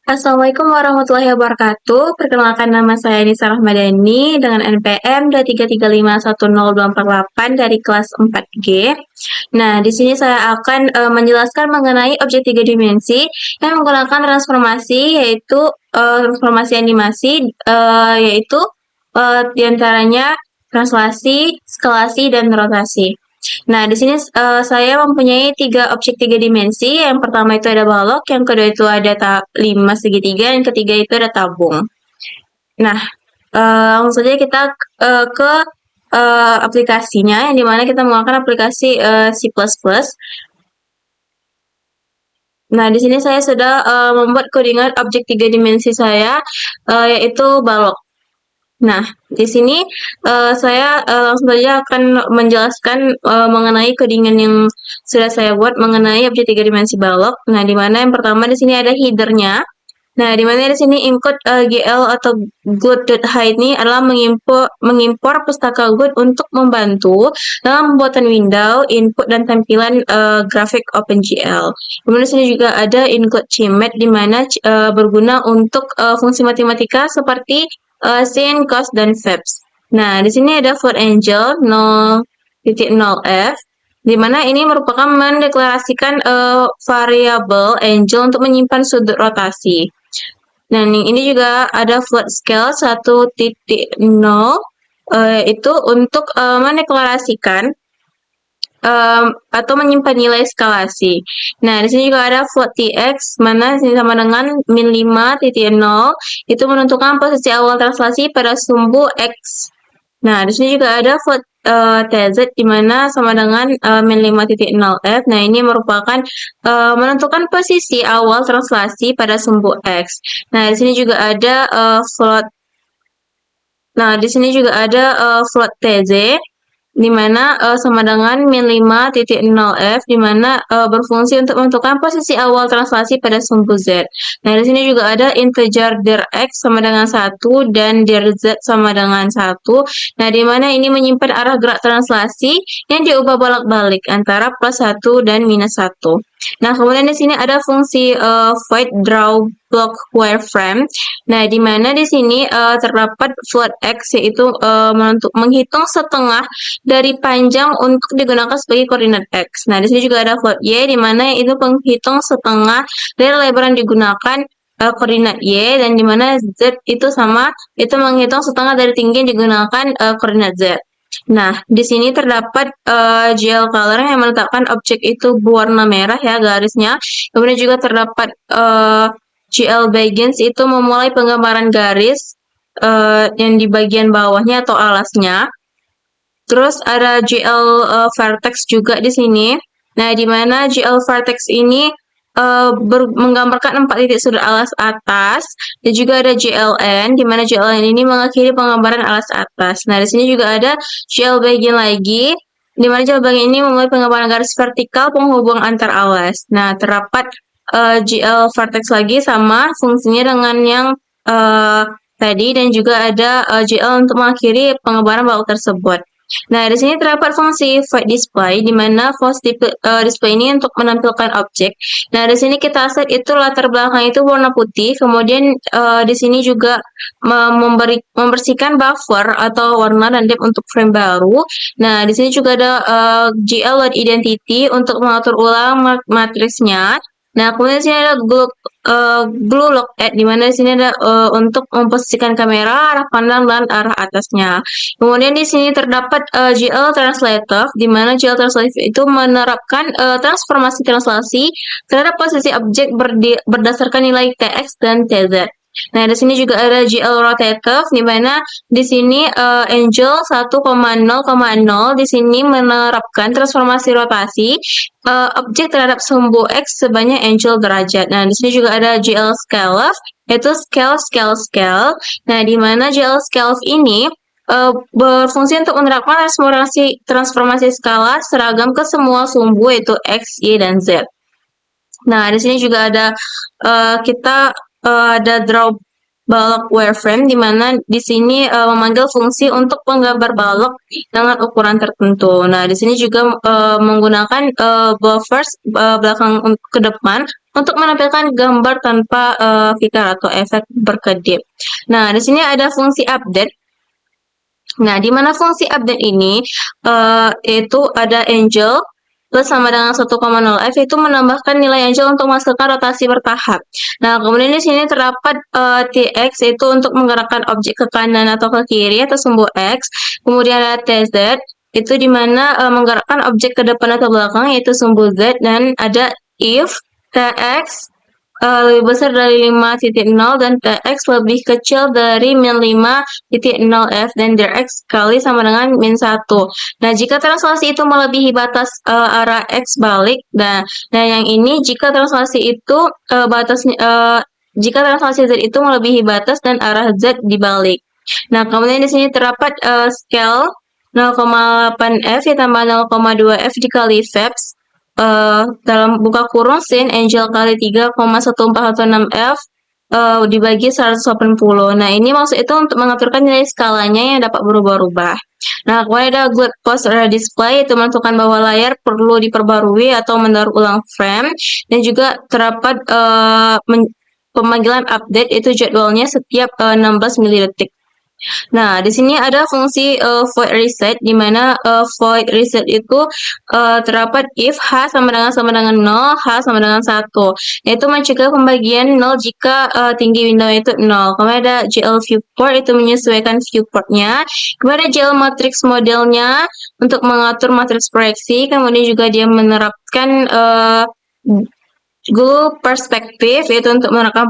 Assalamualaikum warahmatullahi wabarakatuh. Perkenalkan nama saya Nisa Rahmadani dengan NPM 233510248 dari kelas 4G. Nah, di sini saya akan menjelaskan mengenai objek tiga dimensi yang menggunakan transformasi yaitu transformasi animasi yaitu diantaranya translasi, skalasi, dan rotasi. Nah, di sini saya mempunyai tiga objek tiga dimensi. Yang pertama itu ada balok, yang kedua itu ada 5 segitiga, yang ketiga itu ada tabung. Nah, langsung saja kita ke aplikasinya, yang dimana kita menggunakan aplikasi C++. Nah, di sini saya sudah membuat codingan objek tiga dimensi saya, yaitu balok. Nah, di sini saya langsung saja akan menjelaskan mengenai codingan yang sudah saya buat mengenai objek tiga dimensi balok. Nah, di mana yang pertama di sini ada header-nya. Nah, di mana di sini include GL atau good.hide ini adalah mengimpor pustaka good untuk membantu dalam pembuatan window, input, dan tampilan grafik OpenGL. Kemudian di sini juga ada include CMAT di mana berguna untuk fungsi matematika seperti sin, cos, dan fabs. Nah, di sini ada float angel 0.0f, di mana ini merupakan mendeklarasikan variabel angel untuk menyimpan sudut rotasi. Nah, ini juga ada float scale 1.0 itu untuk mendeklarasikan atau menyimpan nilai skalasi. Nah, di sini juga ada float tx, mana sini sama dengan min 5.0, itu menentukan posisi awal translasi pada sumbu x. Nah, di sini juga ada float tz, di mana sama dengan min 5.0f. Nah, ini merupakan menentukan posisi awal translasi pada sumbu x. Nah, di sini juga ada float. Nah, di sini juga ada float tz, di mana sama dengan min 5.0f, di mana berfungsi untuk menentukan posisi awal translasi pada sumbu z. Nah, di sini juga ada integer dir x sama dengan 1 dan dir z sama dengan 1. Nah, di mana ini menyimpan arah gerak translasi yang diubah bolak-balik antara plus 1 dan minus 1. Nah, kemudian di sini ada fungsi void draw block wireframe. Nah, di mana di sini terdapat float x, yaitu menghitung setengah dari panjang untuk digunakan sebagai koordinat x. Nah, di sini juga ada float y, di mana itu menghitung setengah dari lebar yang digunakan koordinat y, dan di mana z itu itu menghitung setengah dari tinggi yang digunakan koordinat z. Nah, di sini terdapat GL color yang menetapkan objek itu berwarna merah ya garisnya. Kemudian juga terdapat GL begins itu memulai penggambaran garis yang di bagian bawahnya atau alasnya. Terus ada GL vertex juga di sini. Nah, di mana GL vertex ini menggambarkan 4 titik sudut alas atas, dan juga ada GLN, di mana GLN ini mengakhiri penggambaran alas atas. Nah, di sini juga ada GL bagian lagi, di mana GL bagian ini memulai penggambaran garis vertikal penghubung antar alas. Nah, terdapat GL vertex lagi sama fungsinya dengan yang tadi, dan juga ada GL untuk mengakhiri penggambaran balok tersebut. Nah, di sini terdapat fungsi void display, di mana void display ini untuk menampilkan objek. Nah, di sini kita set itu latar belakang itu warna putih, kemudian di sini juga membersihkan buffer atau warna dan depth untuk frame baru. Nah, di sini juga ada GL load identity untuk mengatur ulang matriksnya. Nah, kemudian di sini ada glue lock add, di mana di sini ada untuk memposisikan kamera, arah pandang, dan arah atasnya. Kemudian di sini terdapat GL translative, di mana GL translative itu menerapkan transformasi translasi terhadap posisi objek berdasarkan nilai TX dan TZ. Nah, di sini juga ada GL rotative, di mana di sini Angel 1,0,0 di sini menerapkan transformasi rotasi objek terhadap sumbu X sebanyak Angel derajat. Nah, di sini juga ada GL scale, yaitu scale. Nah, di mana GL scale ini berfungsi untuk menerapkan transformasi skala seragam ke semua sumbu, yaitu X, Y, dan Z. Nah, di sini juga ada kita ada draw balok wireframe, di mana di sini memanggil fungsi untuk menggambar balok dengan ukuran tertentu. Nah, di sini juga menggunakan buffers belakang ke depan untuk menampilkan gambar tanpa filter atau efek berkedip. Nah, di sini ada fungsi update. Nah, di mana fungsi update ini itu ada angel plus sama dengan 1,0f itu menambahkan nilai angel untuk menghasilkan rotasi bertahap. Nah, kemudian di sini terdapat tx itu untuk menggerakkan objek ke kanan atau ke kiri atau sumbu x. Kemudian ada tz itu di mana menggerakkan objek ke depan atau belakang yaitu sumbu z, dan ada if tx lebih besar dari 5.0 dan tx lebih kecil dari min 5.0f dan dirx kali sama dengan min 1. Nah, jika translasi itu melebihi batas arah x balik, nah yang ini jika translasi itu jika translasi z itu melebihi batas dan arah z dibalik. Nah, kemudian di sini terdapat scale 0,8f ditambah 0,2f dikali Febs dalam buka kurung sin angel kali 3,1416f dibagi 180. Nah, ini maksud itu untuk mengaturkan nilai skalanya yang dapat berubah-ubah. Nah, kemudian ada good post display itu menentukan bahwa layar perlu diperbarui atau mendaur ulang frame, dan juga terdapat pemanggilan update itu jadwalnya setiap 16 milidetik. Nah, di sini ada fungsi void reset, di mana void reset itu terdapat if h sama dengan 0, h sama dengan 1. Yaitu mencegah pembagian 0 jika tinggi window itu 0. Kemudian ada GL viewport itu menyesuaikan viewportnya. Kemudian ada GL matrix modelnya untuk mengatur matriks proyeksi. Kemudian juga dia menerapkan glue perspektif yaitu untuk merekam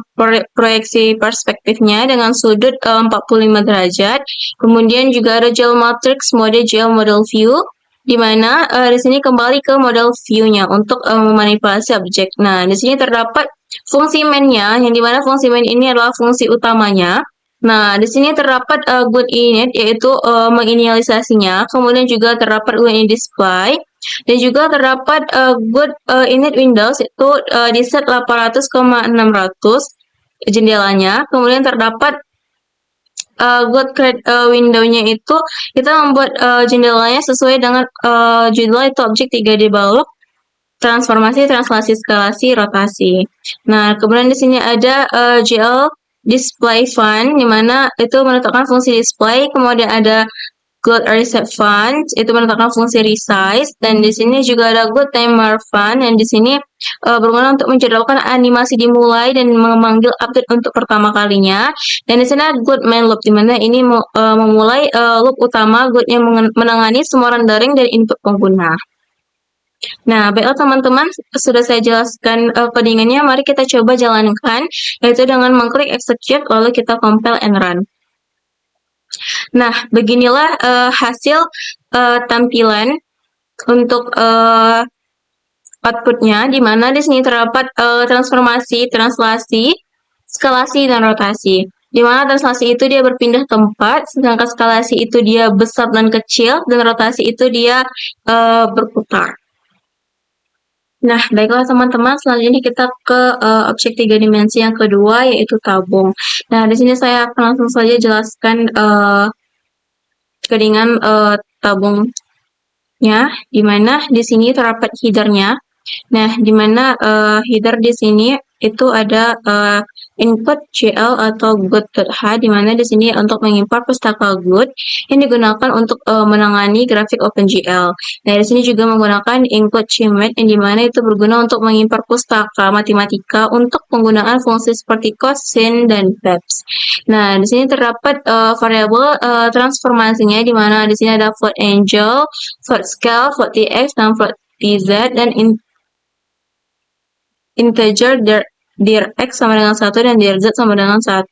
proyeksi perspektifnya dengan sudut 45 derajat. Kemudian juga ada gel matrix mode gel model view, di mana di sini kembali ke model view-nya untuk memanipulasi objek. Nah, di sini terdapat fungsi main-nya, yang dimana fungsi main ini adalah fungsi utamanya. Nah, di sini terdapat good init yaitu menginisialisasinya, kemudian juga terdapat good init display, dan juga terdapat good init Windows itu di set 800,600 jendelanya. Kemudian terdapat good create window-nya itu kita membuat jendelanya sesuai dengan judul itu objek 3D balok, transformasi, translasi, skalasi, rotasi. Nah, kemudian di sini ada GL display fun, di mana itu menentukan fungsi display. Kemudian ada good reset fun, itu menentukan fungsi resize, dan di sini juga ada good timer fun, yang di sini berguna untuk menjadwalkan animasi dimulai dan memanggil update untuk pertama kalinya. Dan di sini ada good main loop, di mana ini memulai loop utama good yang menangani semua rendering dan input pengguna. Nah, baiklah teman-teman, sudah saya jelaskan codingannya. Mari kita coba jalankan, yaitu dengan mengklik execute lalu kita compile and run. Nah, beginilah hasil tampilan untuk outputnya, di mana di sini terdapat transformasi, translasi, skalasi, dan rotasi. Di mana translasi itu dia berpindah tempat, sedangkan skalasi itu dia besar dan kecil, dan rotasi itu dia berputar. Nah, baiklah teman-teman, selanjutnya kita ke objek 3 dimensi yang kedua, yaitu tabung. Nah, di sini saya akan langsung saja jelaskan codingan tabungnya, di mana di sini terdapat header-nya. Nah, di mana header di sini itu ada input GL atau good.h, di mana di sini untuk mengimport pustaka good yang digunakan untuk menangani grafik OpenGL. Nah, di sini juga menggunakan include CMake, yang di mana itu berguna untuk mengimport pustaka matematika untuk penggunaan fungsi seperti cos, sin, dan Febs. Nah, di sini terdapat variabel transformasinya, di mana di sini ada float angel, float scale, float tx, dan float tz, dan integer dir x sama dengan 1 dan dir z sama dengan 1.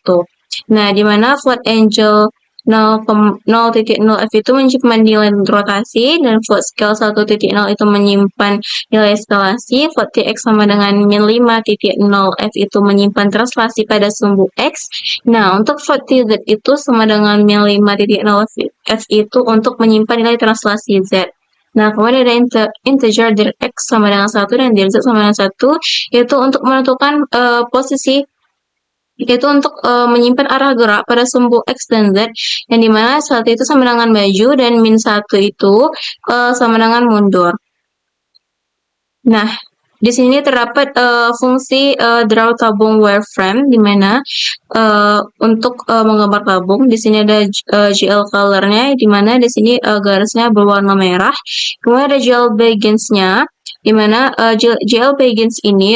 Nah, di mana float angel 0,0.0f itu menyimpan nilai rotasi, dan float scale 1.0 itu menyimpan nilai skalasi, float tx sama dengan min 5.0f itu menyimpan translasi pada sumbu x. Nah, untuk float tz itu sama dengan min 5.0f itu untuk menyimpan nilai translasi z. Nah, kemudian ada integer dir x sama dengan 1 dan dir z sama dengan 1, yaitu untuk menentukan posisi, yaitu untuk menyimpan arah gerak pada sumbu x dan z, yang dimana 1 itu sama dengan maju dan min 1 itu sama dengan mundur. Nah, di sini terdapat fungsi draw tabung wireframe di mana untuk menggambar tabung. Di sini ada GL color-nya di mana di sini garisnya berwarna merah. Kemudian ada GL begins-nya di mana GL begins ini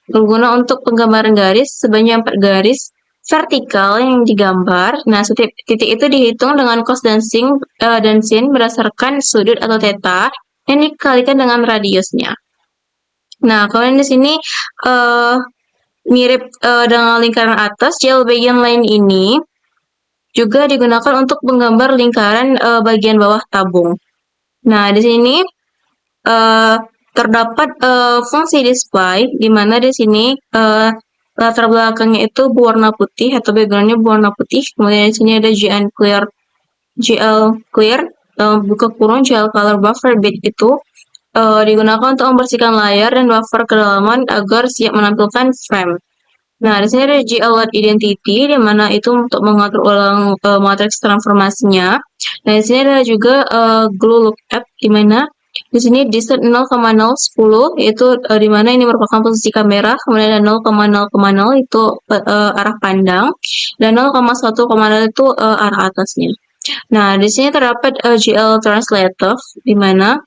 berguna untuk penggambaran garis sebanyak 4 garis vertikal yang digambar. Nah, setiap titik itu dihitung dengan cos dan sin berdasarkan sudut atau theta yang dikalikan dengan radiusnya. Nah, kemudian di sini mirip dengan lingkaran atas, GL bagian lain ini juga digunakan untuk menggambar lingkaran bagian bawah tabung. Nah, di sini terdapat fungsi display di mana di sini latar belakangnya itu berwarna putih atau backgroundnya berwarna putih. Kemudian di sini ada GL clear buka kurung GL color buffer bit itu digunakan untuk membersihkan layar dan buffer kedalaman agar siap menampilkan frame. Nah, di sini ada GL load identity di mana itu untuk mengatur ulang matriks transformasinya. Nah, di sini ada juga glue lookup di mana di sini distance 0,010 yaitu di mana ini merupakan posisi kamera, kemudian ada 0,0,0 itu arah pandang dan 0,1,0 itu arah atasnya. Nah, di sini terdapat GL translative di mana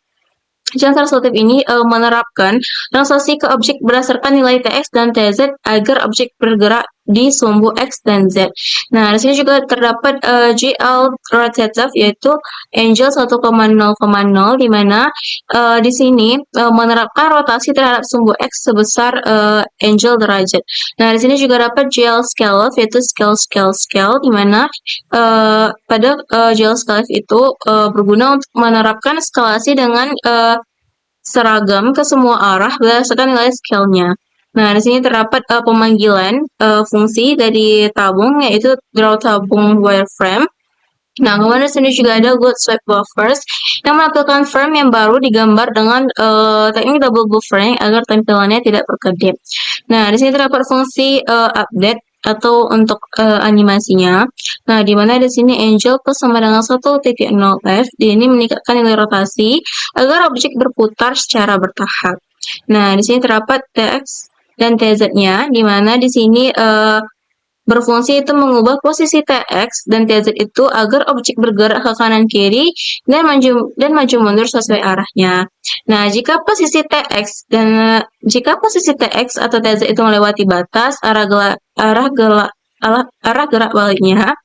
GL translative ini menerapkan translasi ke objek berdasarkan nilai TX dan TZ agar objek bergerak di sumbu X dan Z. Nah, di sini juga terdapat GL rotative yaitu Angel 1,0,0 di mana di sini menerapkan rotasi terhadap sumbu X sebesar Angel derajat. Nah, di sini juga dapat GL scale yaitu scale di mana pada GL scale itu berguna untuk menerapkan eskalasi dengan seragam ke semua arah berdasarkan nilai scale-nya. Nah, di sini terdapat pemanggilan fungsi dari tabung yaitu draw tabung wireframe. Nah, kemudian di sini juga ada good swipe buffers yang menampilkan frame yang baru digambar dengan teknik double buffering agar tampilannya tidak berkedip. Nah, di sini terdapat fungsi update atau untuk animasinya. Nah, di mana di sini Angel plus sama dengan 1.0f ini meningkatkan nilai rotasi agar objek berputar secara bertahap. Nah, di sini terdapat TX dan TZ-nya, di mana di sini berfungsi itu mengubah posisi TX dan TZ itu agar objek bergerak ke kanan kiri dan maju mundur sesuai arahnya. Nah, jika posisi TX atau TZ itu melewati batas arah gerak baliknya.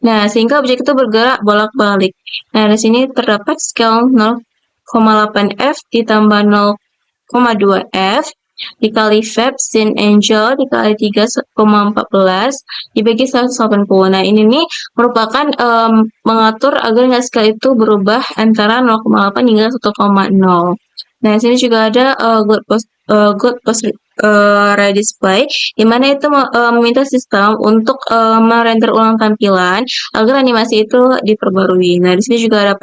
Nah, sehingga objek itu bergerak bolak-balik. Nah, di sini terdapat scale 0,8f ditambah 0,2f dikali Fab sin Angel dikali 3,14 dibagi 180. Nah, ini nih merupakan mengatur agar nilai scale itu berubah antara 0,8 hingga 1,0. Nah, di sini juga ada good post redisplay di mana itu meminta sistem untuk merender ulang tampilan agar animasi itu diperbarui. Nah, di sini juga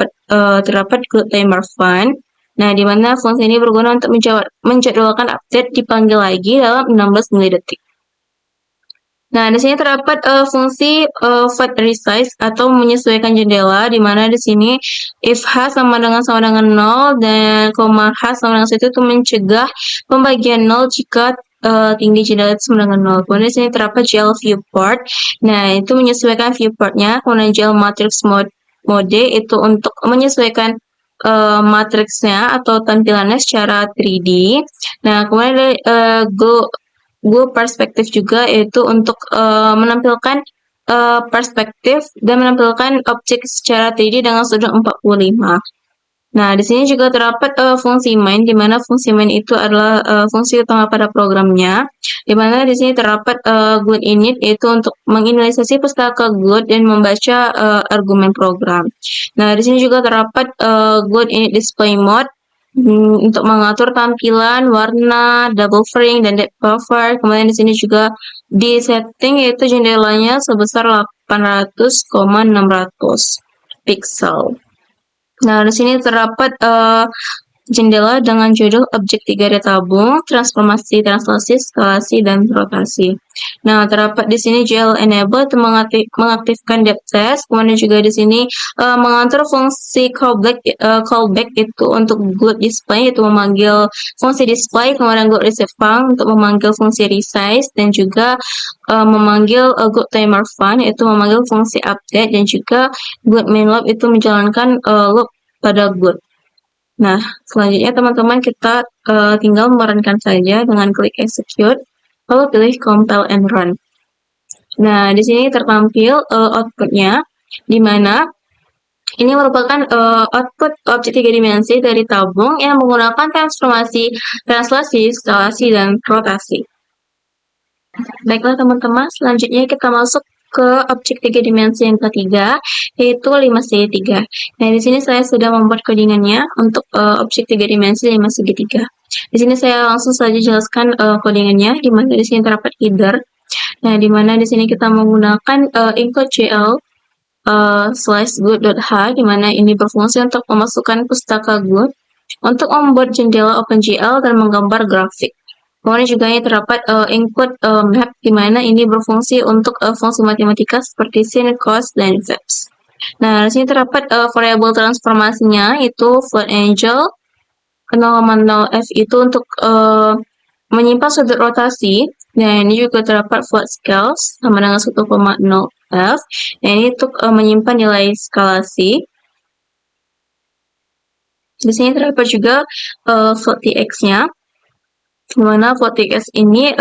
terdapat good timer fun. Nah, di mana fungsi ini berguna untuk menjadwalkan update dipanggil lagi dalam 16 milidetik. Nah, di sini terdapat fungsi fat resize atau menyesuaikan jendela, di mana di sini if h sama dengan 0 dan h sama dengan 1 itu mencegah pembagian 0 jika tinggi jendela itu sama dengan 0. Kemudian di sini terdapat GL viewport. Nah, itu menyesuaikan viewportnya. Kemudian GL matrix mode itu untuk menyesuaikan matriksnya atau tampilannya secara 3D. Nah, kemudian ada Go perspektif juga yaitu untuk menampilkan perspektif dan menampilkan objek secara 3D dengan sudut 45. Nah, di sini juga terdapat fungsi main, di mana fungsi main itu adalah fungsi utama pada programnya, di mana di sini terdapat GLOD init yaitu untuk menginisialisasi pustaka GLOD dan membaca argumen program. Nah, di sini juga terdapat GLOD init display mode untuk mengatur tampilan, warna, double frame, dan depth buffer. Kemudian di sini juga di setting yaitu jendelanya sebesar 800,600 pixel. Nah, di sini terdapat jendela dengan judul objek 3D tabung, transformasi, translasi, skalasi, dan rotasi. Nah, terdapat di sini GL enable itu mengaktifkan depth test, kemudian juga di sini mengatur fungsi callback itu untuk good display itu memanggil fungsi display, kemudian good receive func untuk memanggil fungsi resize, dan juga memanggil good timer fun itu memanggil fungsi update, dan juga good main loop itu menjalankan loop pada good. Nah, selanjutnya teman-teman kita tinggal merunkan saja dengan klik execute, lalu pilih compile and run. Nah, di sini tertampil outputnya, di mana ini merupakan output objek 3 dimensi dari tabung yang menggunakan transformasi, translasi, skalasi, dan rotasi. Baiklah teman-teman, selanjutnya kita masuk ke objek 3 dimensi yang ketiga, yaitu 5 segitiga. Nah, di sini saya sudah membuat codingannya untuk objek 3 dimensi 5 segitiga. Di sini saya langsung saja jelaskan codingannya, di mana di sini terdapat header. Nah, di mana di sini kita menggunakan include GL slash good.h, di mana ini berfungsi untuk memasukkan pustaka good untuk membuat jendela OpenGL dan menggambar grafik. Kemudian juga ini terdapat include map, di mana ini berfungsi untuk fungsi matematika seperti sin, cos, dan verbs. Nah, di sini terdapat variabel transformasinya itu float angel 0,0f itu untuk menyimpan sudut rotasi, dan ini juga terdapat float scales sama dengan 1,0f. Nah, ini untuk menyimpan nilai skalasi. Di sini terdapat juga float tx-nya, di mana float tx ini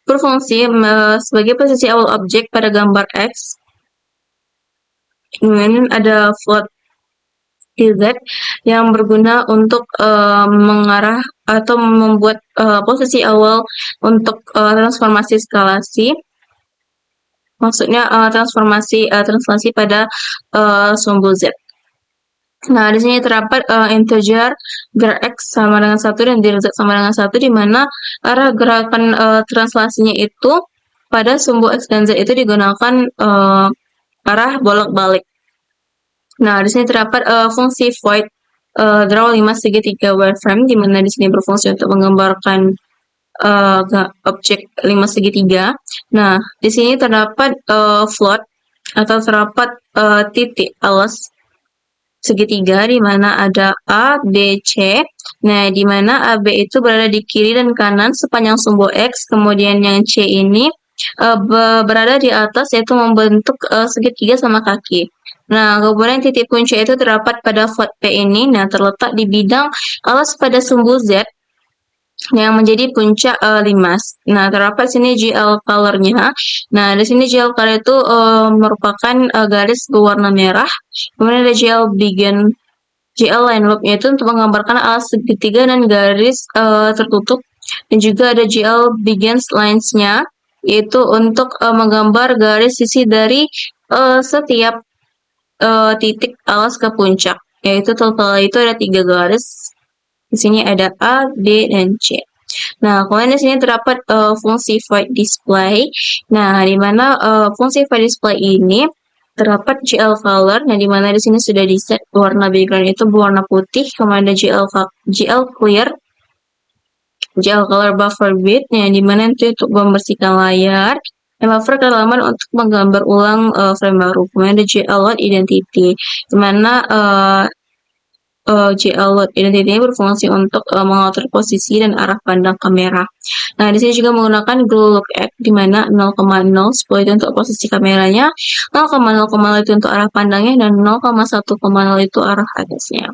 berfungsi sebagai posisi awal objek pada gambar x. Kemudian ada float tz yang berguna untuk mengarah atau membuat posisi awal untuk transformasi skalasi. Maksudnya transformasi translasi pada sumbu z. Nah, di sini terdapat integer gerak x sama dengan 1 dan dir z sama dengan 1, di mana arah gerakan translasinya itu pada sumbu x dan z itu digunakan arah bolak-balik. Nah, di sini terdapat fungsi void draw 5 segitiga wireframe, di mana di sini berfungsi untuk menggambarkan objek 5 segitiga. Nah, di sini terdapat float atau terdapat titik alas segitiga, di mana ada A, B, C. Nah, di mana AB itu berada di kiri dan kanan sepanjang sumbu X, kemudian yang C ini berada di atas, yaitu membentuk segitiga sama kaki. Nah, kemudian titik punca itu terdapat pada float P ini. Nah, terletak di bidang alas pada sumbu Z yang menjadi puncak limas. Nah, terdapat sini GL color-nya. Nah, di sini GL color itu merupakan garis berwarna merah. Kemudian ada GL begin, GL line loop-nya itu untuk menggambarkan alas segitiga dan garis tertutup. Dan juga ada GL begins lines-nya, yaitu untuk menggambar garis sisi dari setiap titik alas ke puncak. Yaitu total itu ada 3 garis. Di sini ada A, B, dan C. Nah, kemudian di sini terdapat fungsi void display. Nah, di mana fungsi void display ini terdapat GL color. Nah, di mana di sini sudah di set warna background itu berwarna putih. Kemudian ada GL clear, GL color buffer width, yang di mana itu untuk membersihkan layar, dan buffer kedalaman untuk menggambar ulang frame baru. Kemudian ada GL load identity, di mana GL load identity ini berfungsi untuk mengatur posisi dan arah pandang kamera. Nah, di sini juga menggunakan glue look at, di mana 0,0 itu untuk posisi kameranya, 0,0 itu untuk arah pandangnya, dan 0,1 itu arah atasnya.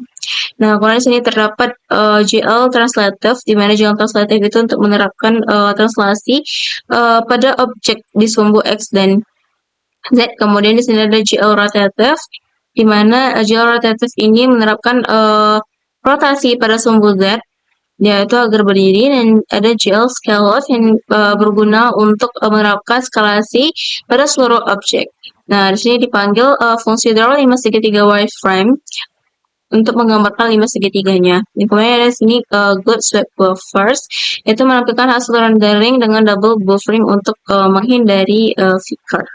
Nah, kemudian di sini terdapat GL translative, di mana GL translative itu untuk menerapkan translasi pada objek di sumbu X dan Z. Kemudian di sini ada GL rotative, di mana GL rotative ini menerapkan rotasi pada sumbu Z, yaitu agar berdiri, dan ada GL scale off yang berguna untuk menerapkan skalasi pada seluruh objek. Nah, di sini dipanggil fungsi draw 5 segitiga wireframe untuk menggambarkan 5 segitiganya. Dan kemudian ada sini good sweep buffers, itu menampilkan hasil rendering dengan double buffering untuk menghindari flicker.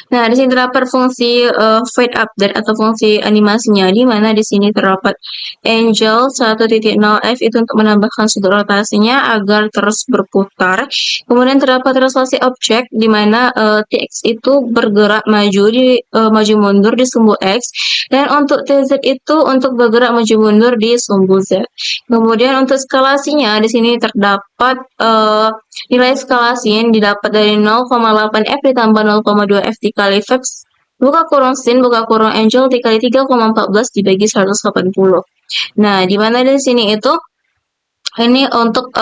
Nah, di sini terdapat fungsi fade update atau fungsi animasinya, di mana di sini terdapat Angel 1.0F itu untuk menambahkan sudut rotasinya agar terus berputar. Kemudian terdapat translasi objek, di mana TX itu bergerak maju mundur di sumbu X, dan untuk TZ itu untuk bergerak maju mundur di sumbu Z. Kemudian untuk skalasinya di sini terdapat nilai skalasi yang didapat dari 0,8 F ditambah 0,2 F dikali Vex buka kurung sin buka kurung angel dikali 3,14 dibagi 180. Nah, di mana di sini itu ini untuk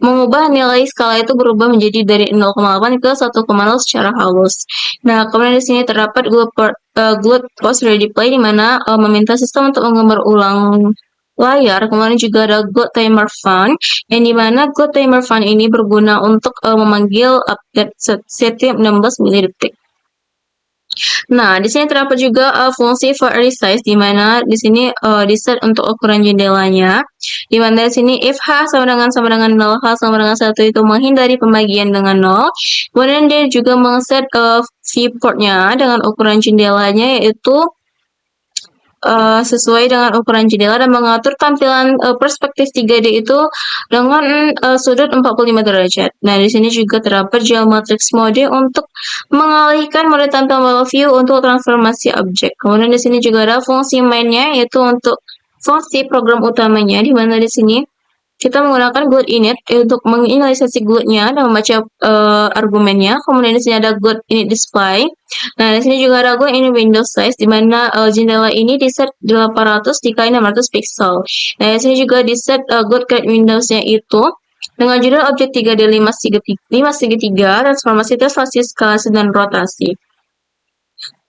mengubah nilai skala itu berubah menjadi dari 0,8 ke 1,0 secara halus. Nah, kemudian di sini terdapat glut post ready play, di mana meminta sistem untuk menggambar ulang layar. Kemudian juga ada glut timer fun, yang dimana glut timer fun ini berguna untuk memanggil update setiap 16 milidetik. Nah, di sini terdapat juga fungsi for resize, di mana di sini di-set untuk ukuran jendelanya, di mana di sini if h sama dengan 0, h sama dengan 1 itu menghindari pembagian dengan 0. Kemudian dia juga meng-set viewport-nya dengan ukuran jendelanya, yaitu sesuai dengan ukuran jendela, dan mengatur tampilan perspektif 3D itu dengan sudut 45 derajat. Nah, di sini juga terdapat geometrics mode untuk mengalihkan mode tampilan view untuk transformasi objek. Kemudian di sini juga ada fungsi mainnya, yaitu untuk fungsi program utamanya, di mana di sini kita menggunakan glut init untuk menginisialisasi glutnya dan membaca argumennya. Kemudian di sini ada glut init display. Nah, di sini juga ada glut init window size, di mana jendela ini di set 800 dikali 600 pixel. Nah, di sini juga di set glut create windowsnya itu dengan judul objek 3D 5 transformasi translasi skalasi dan rotasi.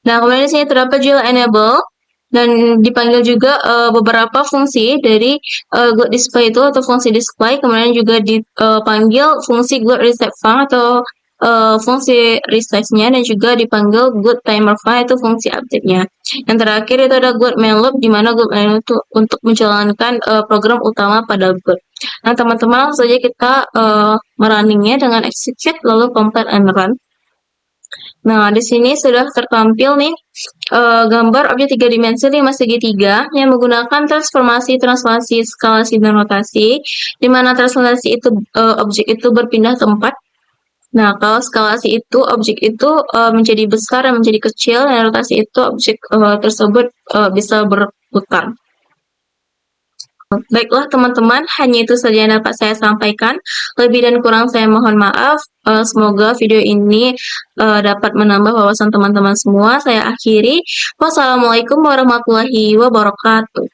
Nah, kemudian di sini terdapat juga enable, dan dipanggil juga beberapa fungsi dari glut display itu atau fungsi display. Kemudian juga dipanggil fungsi glut reset fun atau fungsi resize-nya, dan juga dipanggil glut timer fun itu fungsi update-nya. Yang terakhir itu ada glut main loop, di mana glut main loop itu untuk menjalankan program utama pada glut. Nah, teman-teman, langsung saja kita merunningnya dengan execute lalu compile and run. Nah, di sini sudah tertampil nih gambar objek 3 dimensi 5 segi 3 yang menggunakan transformasi, translasi, skalasi, dan rotasi, di mana translasi itu objek itu berpindah tempat. Nah, kalau skalasi itu objek itu menjadi besar dan menjadi kecil, dan rotasi itu objek tersebut bisa berputar. Baiklah teman-teman, hanya itu saja yang dapat saya sampaikan. Lebih dan kurang saya mohon maaf. Semoga video ini dapat menambah wawasan teman-teman semua. Saya akhiri. Wassalamualaikum warahmatullahi wabarakatuh.